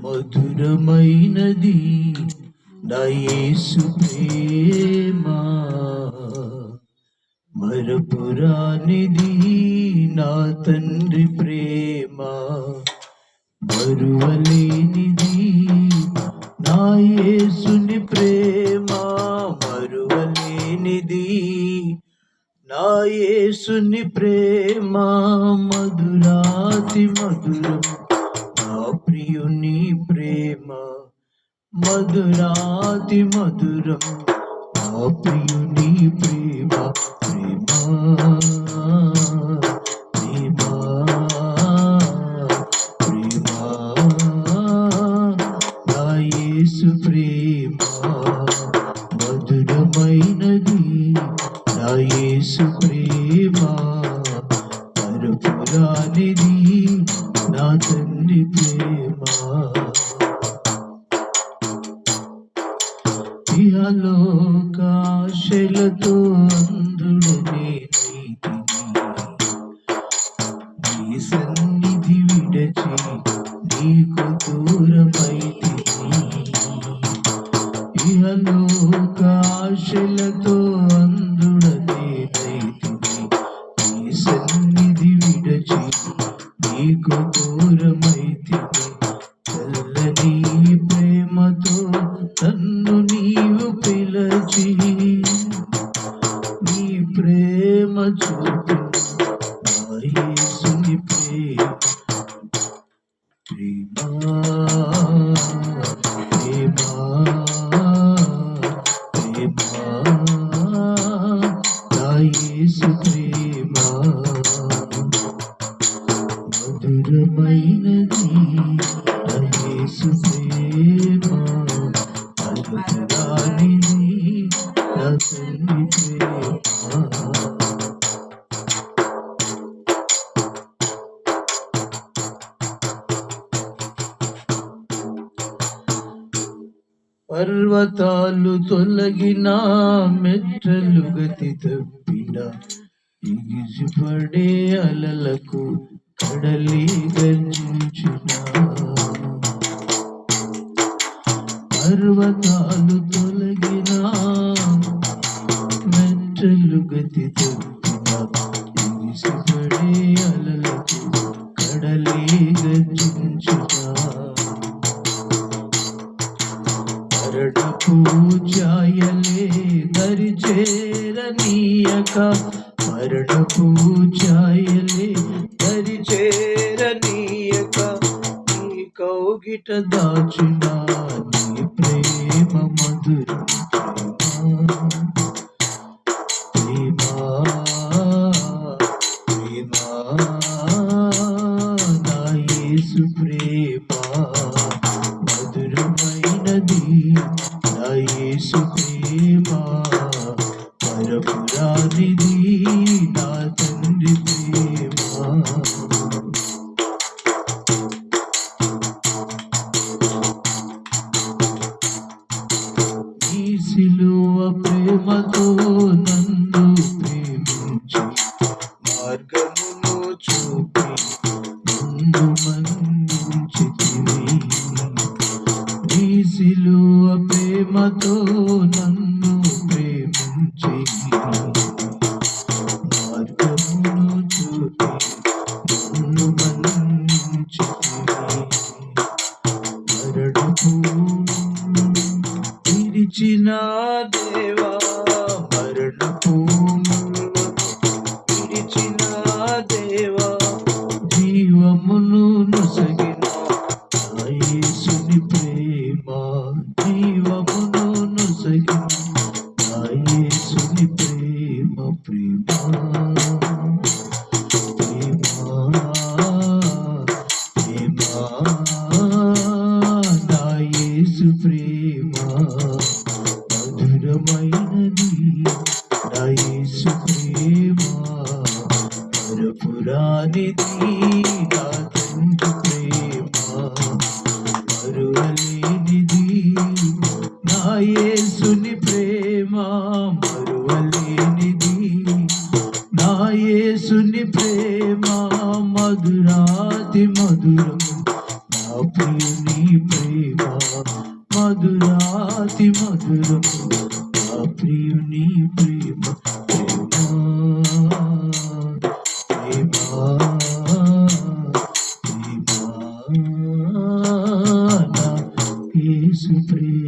మధురమైనది నా యేసు ప్రేమ, మరపురానిది నా తండ్రి ప్రేమ, మరువలేనిది నా యేసుని ప్రేమ, మరువలేనిది నా యేసుని ప్రేమ, మధురాతి మధురం నా ప్రియుని ప్రేమ, మధురాతి మధురం నా ప్రియుని ప్రేమ, ప్రేమ ప్రేమ ప్రేమ నా యేసు ప్రేమ, మధురమైనది నా యేసు ప్రేమ, మరపురానిది నా తండ్రి ప్రేమ. ఇహలోకాశలతో అందుడనే నీ సన్నిధి విడచి నీకు దూరమైతిని, ఇహలోకాశలతో అందుడనే నీ సన్నిధి విడచి నీకు దూరమైతిని, చల్లని ప్రేమతో నన్ను నీవు పిలచి నీ ప్రేమ చూపు నా యేసుని ప్రేమ, ప్రేమ ప్రేమ ప్రేమ నా యేసు ప్రేమ, మధురమైనది నా యేసు ప్రేమ, మధురానిది నా తండ్రి ప్రేమ. పర్వతాలు తొలగిన, మెట్టలు గతి తప్పిన, ఎగిసిపడే అలలకు కడలి గర్జించిన, పర్వతాలు తొలగిన, మెట్టలు గతి తప్పిన, ఎగిసిపడే అలలకు కడలి గర్జించిన, మరణపు ఛాయలే దరి చేరనీయక, మరణపు ఛాయలే దరి చేరనీయక, నీ కౌగిట దాచిన నీ ప్రేమ మధురం, ప్రేమ ప్రేమ నా యేసు ప్రేమ, మధురమైనది నా యేసు ప్రేమ, మరపురానిది నా తండ్రి ప్రేమ. నీ సిలువ ప్రేమతో నన్ను ప్రేమించి మార్గమును చూపి నన్ను మన్నించితివి, నీ సిలువ ప్రేమతో నన్ను ప్రేమించి మార్గమును చూపి నన్ను మన్నించితివి, మరణపు విడిచిన దేవా, మరణపు విడిచిన దేవా, జీవమును నొసగిన నా యేసుని ప్రేమ, జీవమును నొసగిన నా యేసుని ప్రేమ, ప్రేమ ప్రేమ ప్రేమ నా యేసు ప్రియుని ప్రేమ మధురాతి మధురం నా ప్రియుని ప్రేమ ప్రేమ ప్రేమ ప్రేమ నా యేసు ప్రేమ